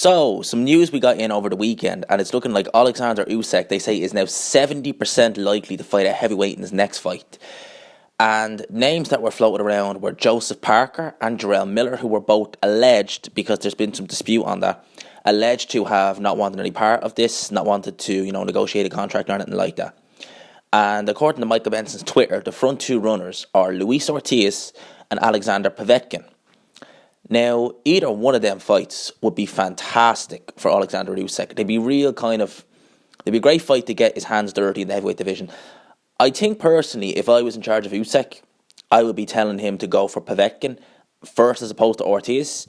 So, some news we got in over the weekend, and it's looking like Oleksandr Usyk, they say, is now 70% likely to fight a heavyweight in his next fight. And names that were floated around were Joseph Parker and Jarrell Miller, who were both alleged, because there's been some dispute on that, alleged to have not wanted any part of this, not wanted to, negotiate a contract or anything like that. And according to Michael Benson's Twitter, the front two runners are Luis Ortiz and Alexander Povetkin. Now, either one of them fights would be fantastic for Oleksandr Usyk. They'd be a great fight to get his hands dirty in the heavyweight division. I think personally, if I was in charge of Usyk, I would be telling him to go for Povetkin first as opposed to Ortiz.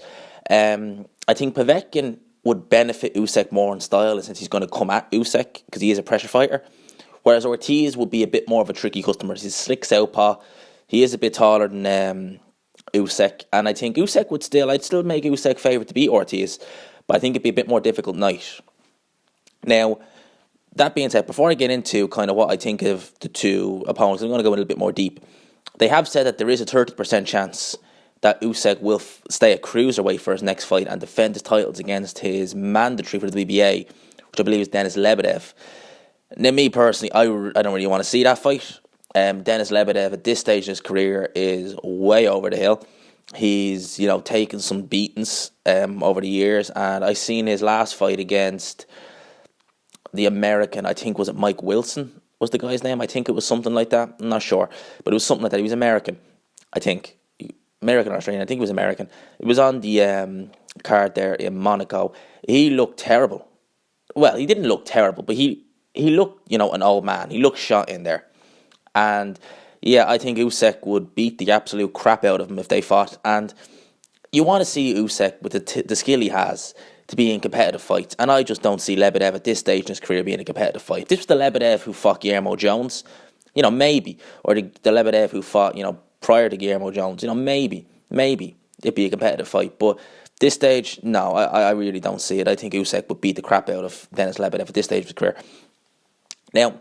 I think Povetkin would benefit Usyk more in style since he's going to come at Usyk because he is a pressure fighter. Whereas Ortiz would be a bit more of a tricky customer. He's a slick southpaw. He is a bit taller than Usyk, and I think Usyk I'd still make Usyk favourite to beat Ortiz, but I think it'd be a bit more difficult night. Now, that being said, before I get into kind of what I think of the two opponents, I'm going to go a little bit more deep. They have said that there is a 30% chance that Usyk will stay at cruiserweight for his next fight and defend his titles against his mandatory for the WBA, which I believe is Denis Lebedev. Now, me personally, I don't really want to see that fight. Denis Lebedev at this stage in his career is way over the hill. He's, taken some beatings over the years, and I seen his last fight against the American, I think, was it Mike Wilson was the guy's name? I think it was something like that. I'm not sure, but it was something like that. He was American, I think. American or Australian, I think he was American. It was on the card there in Monaco. He looked terrible. Well, he didn't look terrible, but he looked, an old man. He looked shot in there. And yeah, I think Usyk would beat the absolute crap out of him if they fought. And you want to see Usyk with the skill he has to be in competitive fights. And I just don't see Lebedev at this stage in his career being in a competitive fight. If this was the Lebedev who fought Guillermo Jones, maybe. Or the Lebedev who fought, prior to Guillermo Jones, maybe it'd be a competitive fight. But this stage, no, I really don't see it. I think Usyk would beat the crap out of Denis Lebedev at this stage of his career. Now,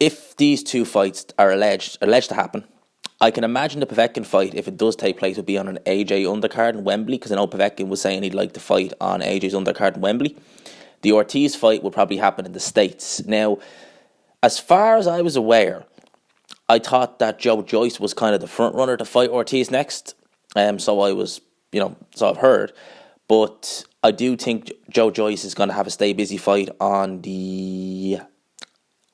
if these two fights are alleged to happen, I can imagine the Povetkin fight, if it does take place, would be on an AJ undercard in Wembley, because I know Povetkin was saying he'd like to fight on AJ's undercard in Wembley. The Ortiz fight would probably happen in the States. Now, as far as I was aware, I thought that Joe Joyce was kind of the front runner to fight Ortiz next. So I've heard. But I do think Joe Joyce is going to have a stay busy fight on the...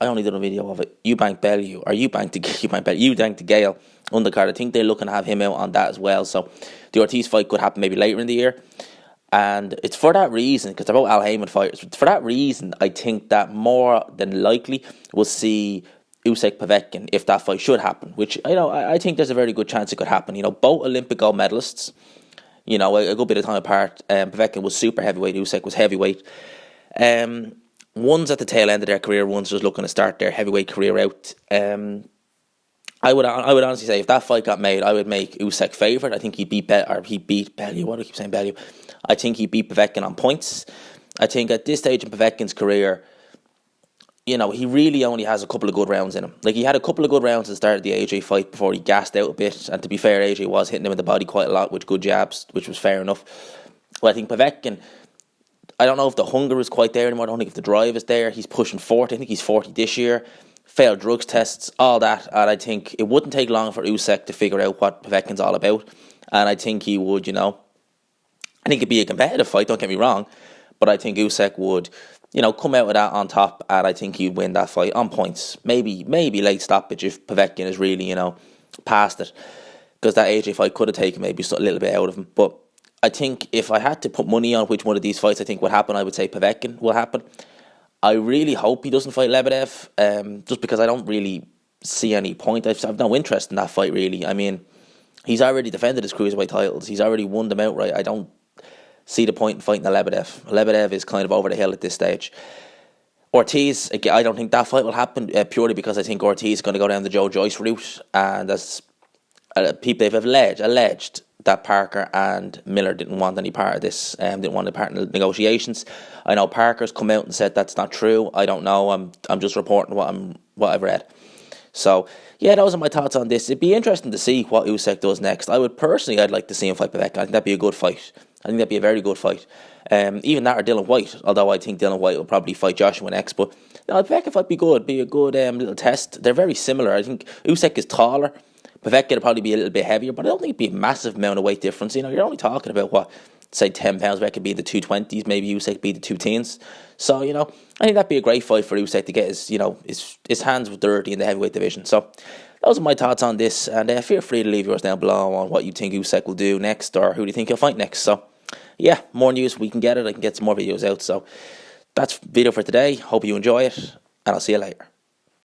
I only did a video of it. Eubank to Gale undercard. I think they're looking to have him out on that as well. So the Ortiz fight could happen maybe later in the year. And it's for that reason, because they're both Al Heyman fighters. For that reason, I think that more than likely we'll see Usyk Povetkin if that fight should happen. Which I think there's a very good chance it could happen. Both Olympic gold medalists. A good bit of time apart. Povetkin was super heavyweight. Usyk was heavyweight. One's at the tail end of their career, one's just looking to start their heavyweight career out. I would honestly say if that fight got made, I would make Usyk favourite. I think he beat Bellew. Why do I keep saying Bellew? I think he beat Povetkin on points. I think at this stage in Povetkin's career, he really only has a couple of good rounds in him. Like, he had a couple of good rounds at the start of the AJ fight before he gassed out a bit. And to be fair, AJ was hitting him in the body quite a lot with good jabs, which was fair enough. But I think Povetkin, I don't know if the hunger is quite there anymore. I don't think if the drive is there. He's pushing 40. I think he's 40 this year. Failed drugs tests, all that. And I think it wouldn't take long for Usyk to figure out what Povetkin's all about. And I think he would, I think it'd be a competitive fight, don't get me wrong. But I think Usyk would, come out with that on top. And I think he'd win that fight on points. Maybe late stoppage if Povetkin is really, past it. Because that AJ fight could have taken maybe a little bit out of him. But I think if I had to put money on which one of these fights I think would happen, I would say Povetkin will happen. I really hope he doesn't fight Lebedev, just because I don't really see any point. I've no interest in that fight, really. I mean, he's already defended his cruiserweight titles. He's already won them outright. I don't see the point in fighting the Lebedev. Lebedev is kind of over the hill at this stage. Ortiz, again, I don't think that fight will happen, purely because I think Ortiz is going to go down the Joe Joyce route, and as people have alleged that Parker and Miller didn't want any part of this, didn't want any part in the negotiations. I know Parker's come out and said that's not true. I don't know. I'm just reporting what I've read. So yeah, those are my thoughts on this. It'd be interesting to see what Usyk does next. I'd like to see him fight Povetkin. I think that'd be a good fight. I think that'd be a very good fight. Even that or Dylan White, although I think Dylan White will probably fight Joshua next. But Povetkin might be good, be a good little test. They're very similar. I think Usyk is taller. Povetkin will probably be a little bit heavier, but I don't think it'd be a massive amount of weight difference. You're only talking about what, say 10 pounds. That could be the 220s, maybe Usyk be the 210s. So I think that'd be a great fight for Usyk to get his hands dirty in the heavyweight division. So those are my thoughts on this, and feel free to leave yours down below on what you think Usyk will do next, or who do you think he'll fight next. So yeah, more news we can get it. I can get some more videos out. So that's video for today. Hope you enjoy it, and I'll see you later.